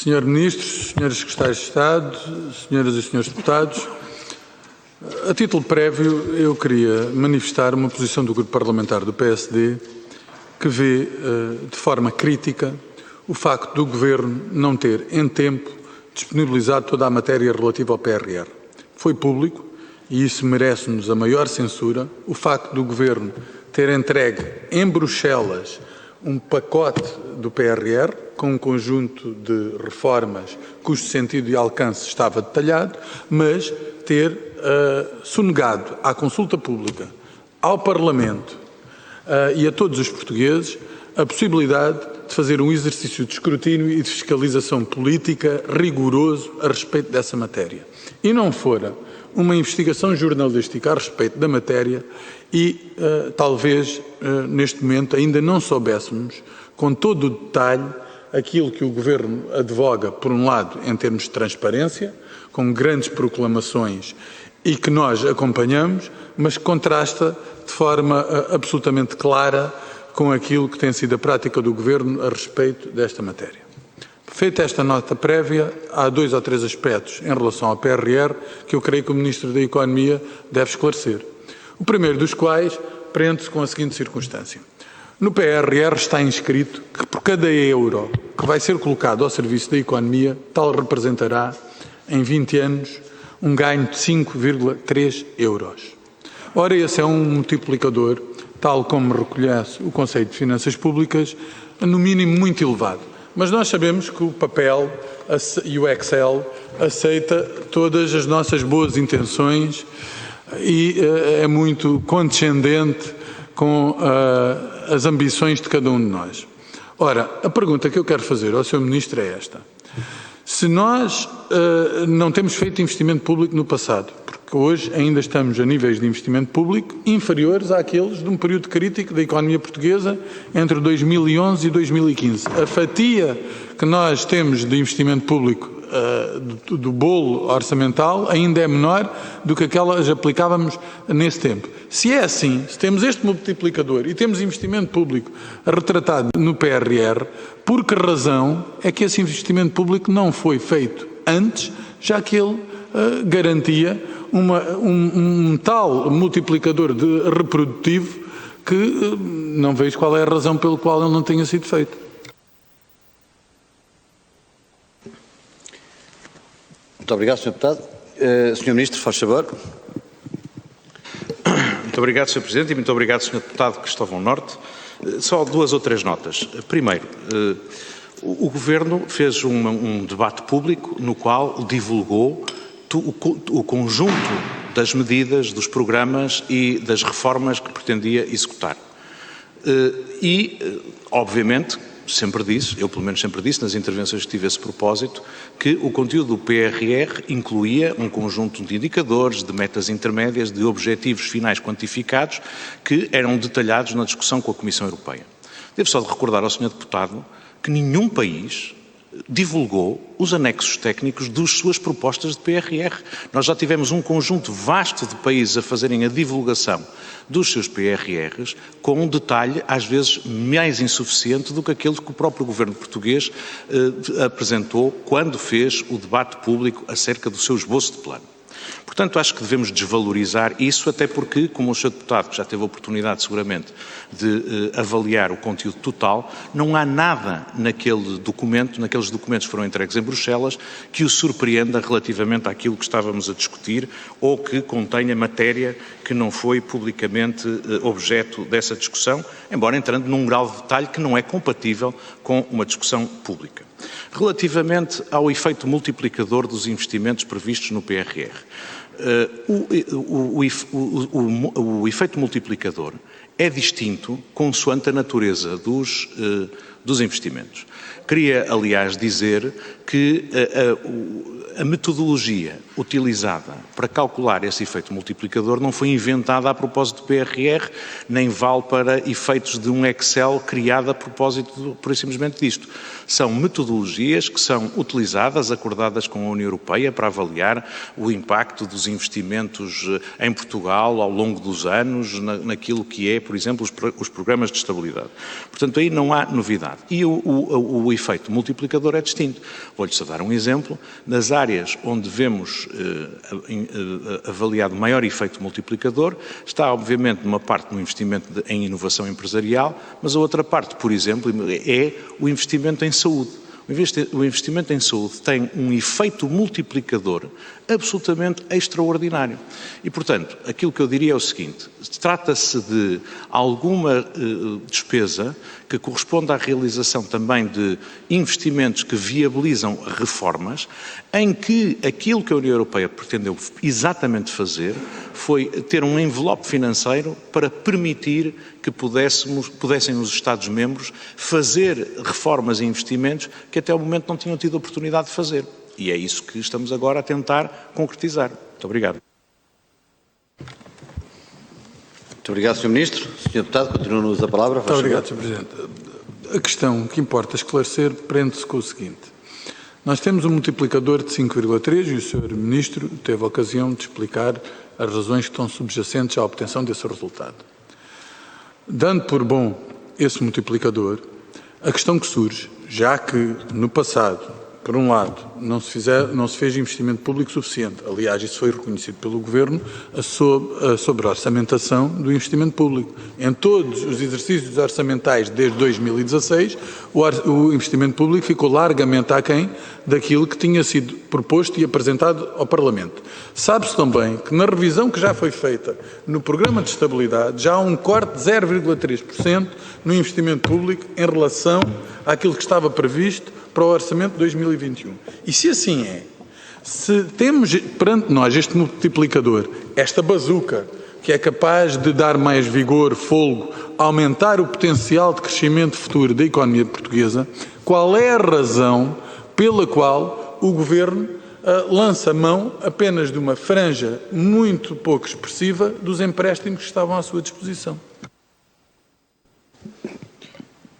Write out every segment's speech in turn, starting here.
Senhor Ministro, Senhores Secretários de Estado, Senhoras e Senhores Deputados, a título prévio eu queria manifestar uma posição do Grupo Parlamentar do PSD que vê de forma crítica o facto do Governo não ter em tempo disponibilizado toda a matéria relativa ao PRR. Foi público, e isso merece-nos a maior censura, o facto do Governo ter entregue em Bruxelas um pacote do PRR com um conjunto de reformas cujo sentido e alcance estava detalhado, mas ter sonegado à consulta pública, ao Parlamento e a todos os portugueses a possibilidade de fazer um exercício de escrutínio e de fiscalização política rigoroso a respeito dessa matéria. E não fora uma investigação jornalística a respeito da matéria e talvez neste momento ainda não soubéssemos com todo o detalhe aquilo que o Governo advoga, por um lado, em termos de transparência, com grandes proclamações e que nós acompanhamos, mas que contrasta de forma absolutamente clara com aquilo que tem sido a prática do Governo a respeito desta matéria. Feita esta nota prévia, há 2 ou 3 aspectos em relação ao PRR que eu creio que o Ministro da Economia deve esclarecer. O primeiro dos quais prende-se com a seguinte circunstância. No PRR está inscrito que por cada euro que vai ser colocado ao serviço da economia, tal representará, em 20 anos, um ganho de 5,3 euros. Ora, esse é um multiplicador, tal como reconhece o Conselho de Finanças Públicas, no mínimo muito elevado. Mas nós sabemos que o papel e o Excel aceita todas as nossas boas intenções e é muito condescendente com as ambições de cada um de nós. Ora, a pergunta que eu quero fazer ao Sr. Ministro é esta. Se nós não temos feito investimento público no passado, porque hoje ainda estamos a níveis de investimento público inferiores àqueles de um período crítico da economia portuguesa entre 2011 e 2015. A fatia que nós temos de investimento público do bolo orçamental ainda é menor do que aquelas aplicávamos nesse tempo. Se é assim, se temos este multiplicador e temos investimento público retratado no PRR, por que razão é que esse investimento público não foi feito antes, já que ele garantia um tal multiplicador reprodutivo que não vejo qual é a razão pela qual ele não tenha sido feito. Muito obrigado, Sr. Deputado. Sr. Ministro, faz favor. Muito obrigado, Sr. Presidente, e muito obrigado, Sr. Deputado Cristóvão Norte. Só 2 ou 3 notas. Primeiro, o Governo fez um debate público no qual divulgou o conjunto das medidas, dos programas e das reformas que pretendia executar. Obviamente, sempre disse, eu pelo menos sempre disse nas intervenções que tive esse propósito, que o conteúdo do PRR incluía um conjunto de indicadores, de metas intermédias, de objetivos finais quantificados que eram detalhados na discussão com a Comissão Europeia. Devo só recordar ao Sr. Deputado que nenhum país divulgou os anexos técnicos das suas propostas de PRR. Nós já tivemos um conjunto vasto de países a fazerem a divulgação dos seus PRRs com um detalhe, às vezes, mais insuficiente do que aquele que o próprio Governo português apresentou quando fez o debate público acerca do seu esboço de plano. Portanto, acho que devemos desvalorizar isso, até porque, como o Sr. Deputado, que já teve a oportunidade, seguramente, de avaliar o conteúdo total, não há nada naqueles documentos que foram entregues em Bruxelas, que o surpreenda relativamente àquilo que estávamos a discutir ou que contenha matéria que não foi publicamente objeto dessa discussão, embora entrando num grau de detalhe que não é compatível com uma discussão pública. Relativamente ao efeito multiplicador dos investimentos previstos no PRR, o efeito multiplicador é distinto consoante a natureza dos investimentos. Queria, aliás, dizer que a metodologia utilizada para calcular esse efeito multiplicador não foi inventada a propósito do PRR, nem vale para efeitos de um Excel criado a propósito, por simplesmente disto. São metodologias que são utilizadas, acordadas com a União Europeia, para avaliar o impacto dos investimentos em Portugal ao longo dos anos, naquilo que é, por exemplo, os programas de estabilidade. Portanto, aí não há novidade. E o efeito multiplicador é distinto. Vou-lhe só dar um exemplo. Nas áreas onde vemos avaliado maior efeito multiplicador, está, obviamente, numa parte no investimento em inovação empresarial, mas a outra parte, por exemplo, é o investimento em saúde. O investimento em saúde tem um efeito multiplicador absolutamente extraordinário. E, portanto, aquilo que eu diria é o seguinte: trata-se de alguma despesa que corresponde à realização também de investimentos que viabilizam reformas, em que aquilo que a União Europeia pretendeu exatamente fazer foi ter um envelope financeiro para permitir que pudessem os Estados-membros fazer reformas e investimentos que até o momento não tinham tido a oportunidade de fazer. E é isso que estamos agora a tentar concretizar. Muito obrigado. Muito obrigado, Sr. Ministro. Sr. Deputado, continua-nos a palavra. Muito obrigado, Sr. Presidente. A questão que importa esclarecer prende-se com o seguinte. Nós temos um multiplicador de 5,3 e o Sr. Ministro teve a ocasião de explicar as razões que estão subjacentes à obtenção desse resultado. Dando por bom esse multiplicador, a questão que surge, já que no passado, por um lado, não se fez investimento público suficiente, aliás, isso foi reconhecido pelo Governo, sobre a orçamentação do investimento público. Em todos os exercícios orçamentais desde 2016, o investimento público ficou largamente aquém daquilo que tinha sido proposto e apresentado ao Parlamento. Sabe-se também que na revisão que já foi feita no Programa de Estabilidade, já há um corte de 0,3% no investimento público em relação àquilo que estava previsto para o Orçamento de 2021. E se assim é, se temos perante nós este multiplicador, esta bazuca, que é capaz de dar mais vigor, fôlego, aumentar o potencial de crescimento futuro da economia portuguesa, qual é a razão pela qual o Governo lança mão apenas de uma franja muito pouco expressiva dos empréstimos que estavam à sua disposição?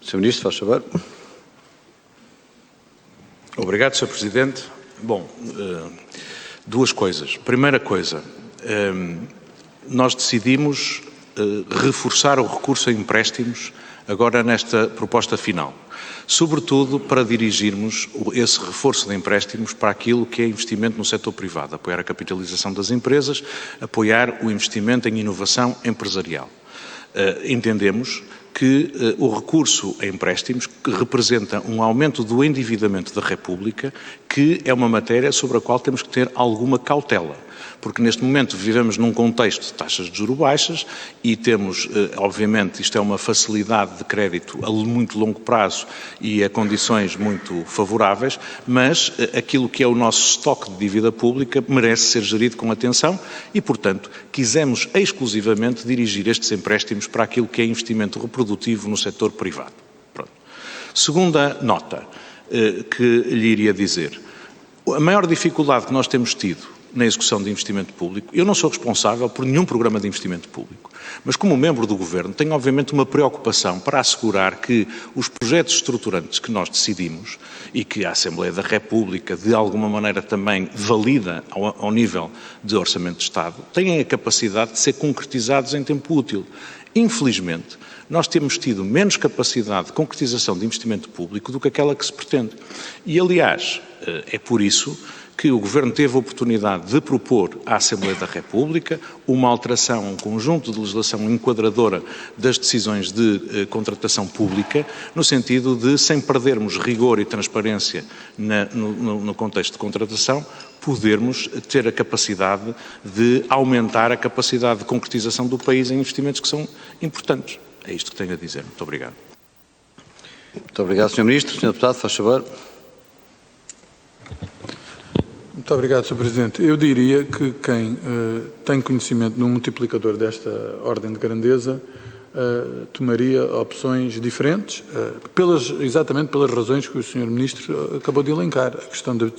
Sr. Ministro, faz favor. Obrigado, Sr. Presidente. Bom, duas coisas. Primeira coisa, nós decidimos reforçar o recurso a empréstimos agora nesta proposta final, sobretudo para dirigirmos esse reforço de empréstimos para aquilo que é investimento no setor privado, apoiar a capitalização das empresas, apoiar o investimento em inovação empresarial. Entendemos que o recurso a empréstimos que representa um aumento do endividamento da República, que é uma matéria sobre a qual temos que ter alguma cautela, porque neste momento vivemos num contexto de taxas de juros baixas e temos, obviamente, isto é uma facilidade de crédito a muito longo prazo e a condições muito favoráveis, mas aquilo que é o nosso estoque de dívida pública merece ser gerido com atenção e, portanto, quisemos exclusivamente dirigir estes empréstimos para aquilo que é investimento reprodutivo no setor privado. Pronto. Segunda nota que lhe iria dizer. A maior dificuldade que nós temos tido na execução de investimento público, eu não sou responsável por nenhum programa de investimento público, mas como membro do Governo tenho obviamente uma preocupação para assegurar que os projetos estruturantes que nós decidimos e que a Assembleia da República de alguma maneira também valida ao nível de Orçamento de Estado, tenham a capacidade de ser concretizados em tempo útil. Infelizmente, nós temos tido menos capacidade de concretização de investimento público do que aquela que se pretende. E, aliás, é por isso que o Governo teve a oportunidade de propor à Assembleia da República uma alteração, um conjunto de legislação enquadradora das decisões de contratação pública, no sentido de, sem perdermos rigor e transparência no contexto de contratação, podermos ter a capacidade de aumentar a capacidade de concretização do país em investimentos que são importantes. É isto que tenho a dizer. Muito obrigado. Muito obrigado, Sr. Ministro. Sr. Deputado, faz favor. Muito obrigado, Sr. Presidente. Eu diria que quem tem conhecimento de um multiplicador desta ordem de grandeza tomaria opções diferentes, exatamente pelas razões que o Sr. Ministro acabou de elencar. A questão de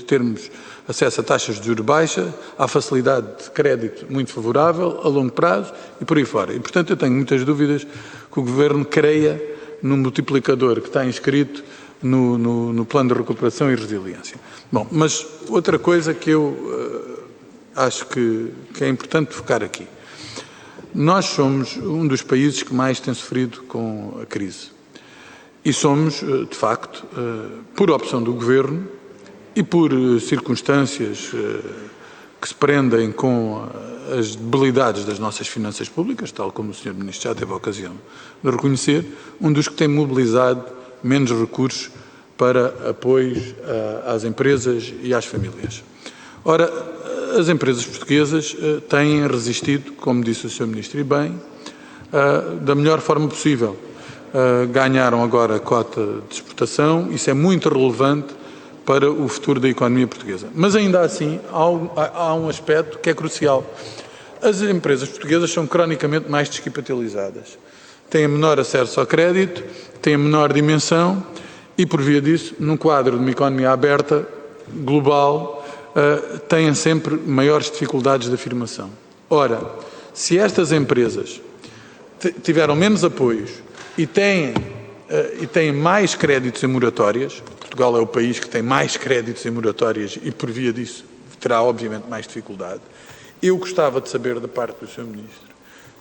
termos acesso a taxas de juros baixas, à facilidade de crédito muito favorável, a longo prazo e por aí fora. E, portanto, eu tenho muitas dúvidas que o Governo creia no multiplicador que está inscrito no Plano de Recuperação e Resiliência. Bom, mas outra coisa que eu acho que é importante focar aqui. Nós somos um dos países que mais tem sofrido com a crise. E somos, de facto, por opção do Governo e por circunstâncias que se prendem com as debilidades das nossas finanças públicas, tal como o Sr. Ministro já teve a ocasião de reconhecer, um dos que tem mobilizado menos recursos para apoios às empresas e às famílias. Ora, as empresas portuguesas têm resistido, como disse o Sr. Ministro e bem, da melhor forma possível. Ganharam agora a cota de exportação, isso é muito relevante para o futuro da economia portuguesa. Mas ainda assim há um aspecto que é crucial. As empresas portuguesas são cronicamente mais descapitalizadas. Têm menor acesso ao crédito, têm menor dimensão e, por via disso, num quadro de uma economia aberta, global, têm sempre maiores dificuldades de afirmação. Ora, se estas empresas tiveram menos apoios e têm mais créditos em moratórias, Portugal é o país que tem mais créditos em moratórias e, por via disso, terá, obviamente, mais dificuldade. Eu gostava de saber, da parte do Sr. Ministro,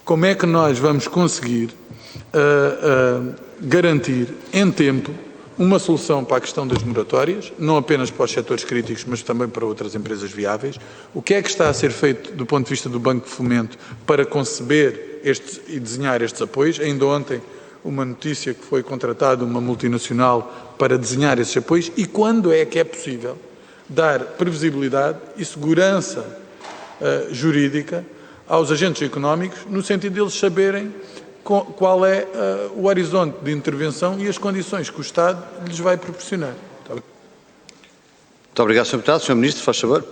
como é que nós vamos conseguir garantir, em tempo, uma solução para a questão das moratórias, não apenas para os setores críticos, mas também para outras empresas viáveis. O que é que está a ser feito do ponto de vista do Banco de Fomento para conceber e desenhar estes apoios? Ainda ontem, uma notícia que foi contratada uma multinacional para desenhar esses apoios. E quando é que é possível dar previsibilidade e segurança jurídica aos agentes económicos, no sentido de eles saberem qual é o horizonte de intervenção e as condições que o Estado lhes vai proporcionar. Muito obrigado, Sr. Deputado. Sr. Ministro, faz favor.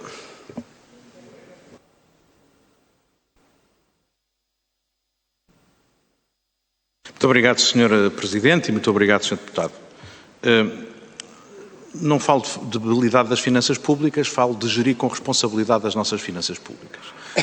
Muito obrigado, Sr. Presidente, e muito obrigado, Sr. Deputado. Não falo de debilidade das finanças públicas, falo de gerir com responsabilidade as nossas finanças públicas.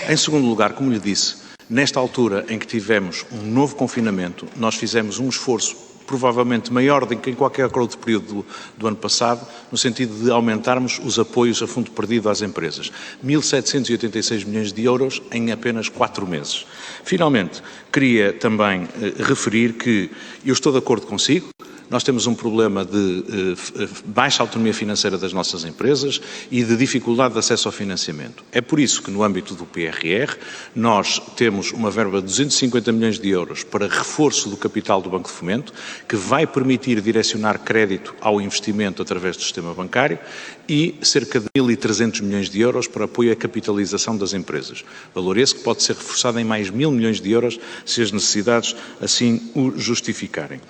Em segundo lugar, como lhe disse, nesta altura em que tivemos um novo confinamento, nós fizemos um esforço provavelmente maior do que em qualquer outro período do ano passado, no sentido de aumentarmos os apoios a fundo perdido às empresas. 1.786 milhões de euros em apenas 4 meses. Finalmente, queria também referir que eu estou de acordo consigo. Nós temos um problema de baixa autonomia financeira das nossas empresas e de dificuldade de acesso ao financiamento. É por isso que, no âmbito do PRR, nós temos uma verba de 250 milhões de euros para reforço do capital do Banco de Fomento, que vai permitir direcionar crédito ao investimento através do sistema bancário, e cerca de 1.300 milhões de euros para apoio à capitalização das empresas. Valor esse que pode ser reforçado em mais 1.000 milhões de euros, se as necessidades assim o justificarem.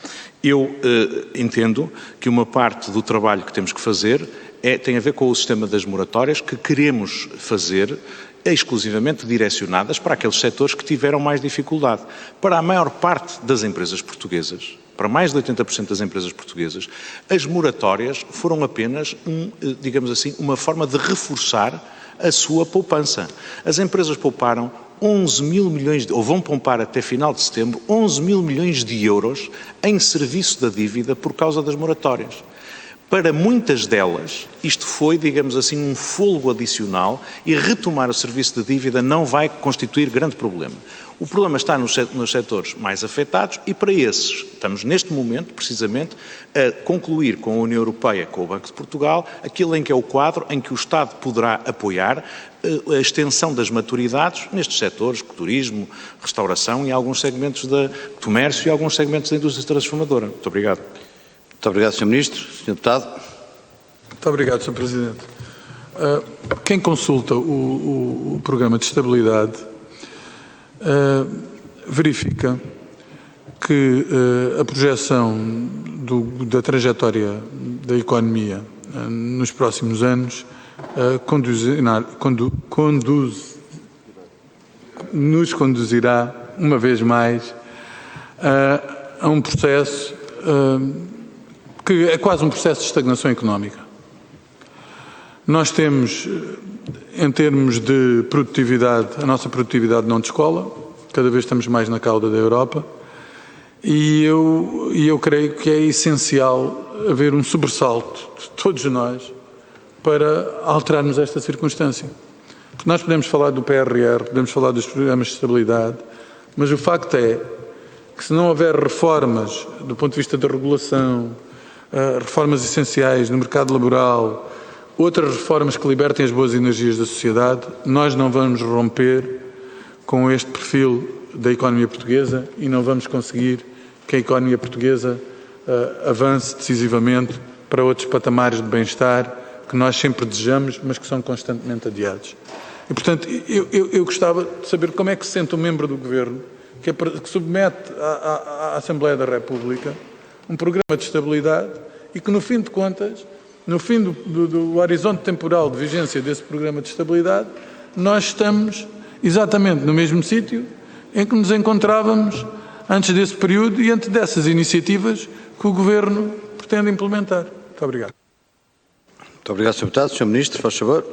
Eu entendo que uma parte do trabalho que temos que fazer tem a ver com o sistema das moratórias, que queremos fazer exclusivamente direcionadas para aqueles setores que tiveram mais dificuldade. Para a maior parte das empresas portuguesas, para mais de 80% das empresas portuguesas, as moratórias foram apenas, digamos assim, uma forma de reforçar a sua poupança. As empresas pouparam 11 mil milhões, ou vão poupar até final de setembro, 11 mil milhões de euros em serviço da dívida por causa das moratórias. Para muitas delas, isto foi, digamos assim, um fôlego adicional e retomar o serviço de dívida não vai constituir grande problema. O problema está nos setores mais afetados e para esses estamos neste momento, precisamente, a concluir com a União Europeia, com o Banco de Portugal, aquilo em que é o quadro em que o Estado poderá apoiar a extensão das maturidades nestes setores, turismo, restauração e alguns segmentos do comércio e alguns segmentos da indústria transformadora. Muito obrigado. Muito obrigado, Sr. Ministro. Sr. Deputado. Muito obrigado, Sr. Presidente. Quem consulta o Programa de Estabilidade verifica que a projeção da trajetória da economia nos próximos anos nos conduzirá, uma vez mais, a um processo que é quase um processo de estagnação económica. Nós temos, em termos de produtividade, a nossa produtividade não descola, cada vez estamos mais na cauda da Europa, e eu creio que é essencial haver um sobressalto de todos nós para alterarmos esta circunstância. Porque nós podemos falar do PRR, podemos falar dos programas de estabilidade, mas o facto é que se não houver reformas do ponto de vista da regulação, reformas essenciais no mercado laboral, outras reformas que libertem as boas energias da sociedade, nós não vamos romper com este perfil da economia portuguesa e não vamos conseguir que a economia portuguesa avance decisivamente para outros patamares de bem-estar que nós sempre desejamos, mas que são constantemente adiados. E, portanto, eu gostava de saber como é que se sente um membro do Governo que submete à Assembleia da República um programa de estabilidade e que, no fim de contas, no fim do horizonte temporal de vigência desse programa de estabilidade, nós estamos exatamente no mesmo sítio em que nos encontrávamos antes desse período e antes dessas iniciativas que o Governo pretende implementar. Muito obrigado. Muito obrigado, Sr. Deputado. Sr. Ministro, faz favor.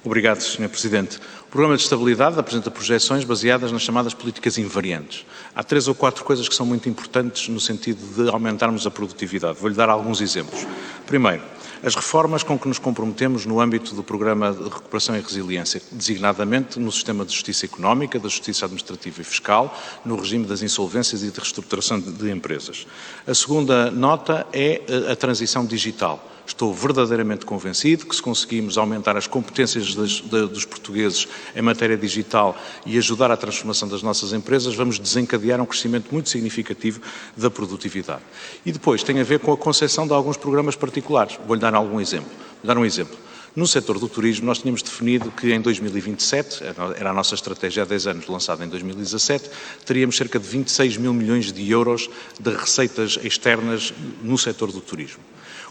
Obrigado, Sr. Presidente. O Programa de Estabilidade apresenta projeções baseadas nas chamadas políticas invariantes. Há 3 ou 4 coisas que são muito importantes no sentido de aumentarmos a produtividade. Vou-lhe dar alguns exemplos. Primeiro, as reformas com que nos comprometemos no âmbito do Programa de Recuperação e Resiliência, designadamente no sistema de justiça económica, da justiça administrativa e fiscal, no regime das insolvências e de reestruturação de empresas. A segunda nota é a transição digital. Estou verdadeiramente convencido que se conseguimos aumentar as competências dos portugueses em matéria digital e ajudar à transformação das nossas empresas, vamos desencadear um crescimento muito significativo da produtividade. E depois tem a ver com a concessão de alguns programas particulares. Vou-lhe dar um exemplo. No setor do turismo, nós tínhamos definido que em 2027, era a nossa estratégia há 10 anos, lançada em 2017, teríamos cerca de 26 mil milhões de euros de receitas externas no setor do turismo.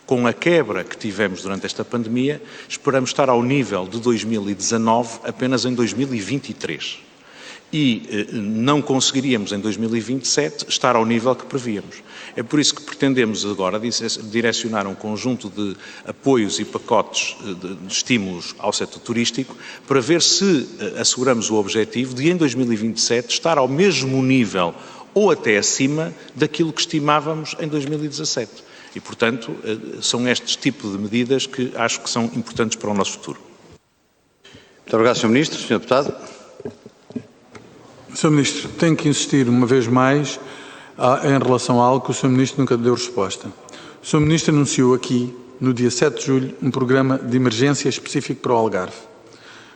Com a quebra que tivemos durante esta pandemia, esperamos estar ao nível de 2019 apenas em 2023. E não conseguiríamos em 2027 estar ao nível que prevíamos. É por isso que pretendemos agora direcionar um conjunto de apoios e pacotes de estímulos ao setor turístico para ver se asseguramos o objetivo de em 2027 estar ao mesmo nível ou até acima daquilo que estimávamos em 2017. E, portanto, são estes tipos de medidas que acho que são importantes para o nosso futuro. Muito obrigado, Sr. Ministro. Sr. Deputado. Sr. Ministro, tenho que insistir uma vez mais em relação a algo que o Sr. Ministro nunca deu resposta. O Sr. Ministro anunciou aqui, no dia 7 de julho, um programa de emergência específico para o Algarve.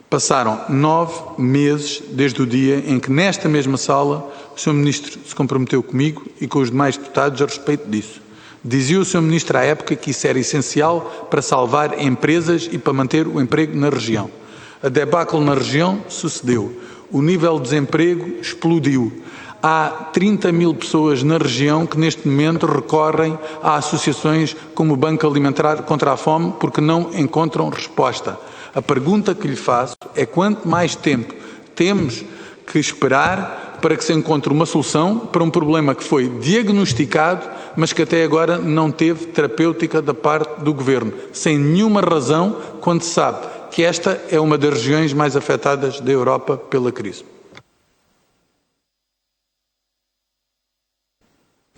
Passaram 9 meses desde o dia em que, nesta mesma sala, o Sr. Ministro se comprometeu comigo e com os demais deputados a respeito disso. Dizia o Sr. Ministro à época que isso era essencial para salvar empresas e para manter o emprego na região. A debacle na região sucedeu. O nível de desemprego explodiu. Há 30 mil pessoas na região que neste momento recorrem a associações como o Banco Alimentar contra a Fome porque não encontram resposta. A pergunta que lhe faço é quanto mais tempo temos que esperar para que se encontre uma solução para um problema que foi diagnosticado, mas que até agora não teve terapêutica da parte do Governo, sem nenhuma razão, quando se sabe que esta é uma das regiões mais afetadas da Europa pela crise.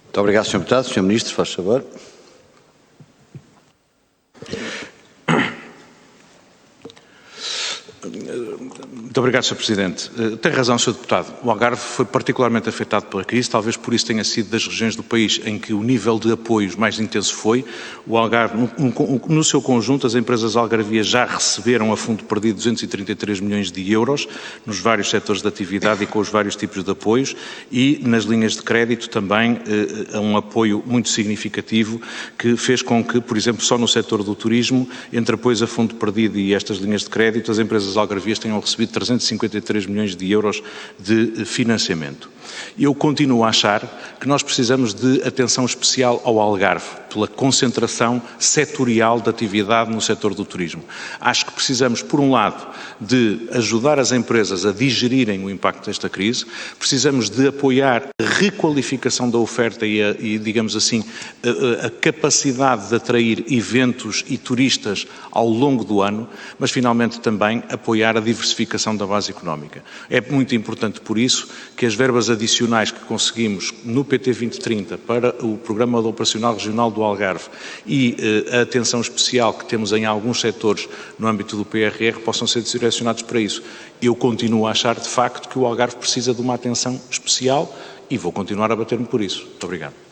Muito obrigado, Sr. Deputado. Sr. Ministro, faz favor. Muito obrigado, Sr. Presidente. Tem razão, Sr. Deputado. O Algarve foi particularmente afetado pela crise, talvez por isso tenha sido das regiões do país em que o nível de apoios mais intenso foi. O Algarve, no seu conjunto, as empresas algarvias já receberam a fundo perdido 233 milhões de euros nos vários setores de atividade e com os vários tipos de apoios e nas linhas de crédito também um apoio muito significativo que fez com que, por exemplo, só no setor do turismo, entre apoios a fundo perdido e estas linhas de crédito, as empresas algarvias tenham recebido 353 milhões de euros de financiamento. Eu continuo a achar que nós precisamos de atenção especial ao Algarve, pela concentração setorial da atividade no setor do turismo. Acho que precisamos, por um lado, de ajudar as empresas a digerirem o impacto desta crise, precisamos de apoiar a requalificação da oferta e digamos assim, a capacidade de atrair eventos e turistas ao longo do ano, mas finalmente também apoiar a diversificação da base económica. É muito importante, por isso, que as verbas adicionais que conseguimos no PT 2030 para o Programa Operacional Regional do Algarve e a atenção especial que temos em alguns setores no âmbito do PRR possam ser direcionados para isso. Eu continuo a achar, de facto, que o Algarve precisa de uma atenção especial e vou continuar a bater-me por isso. Muito obrigado.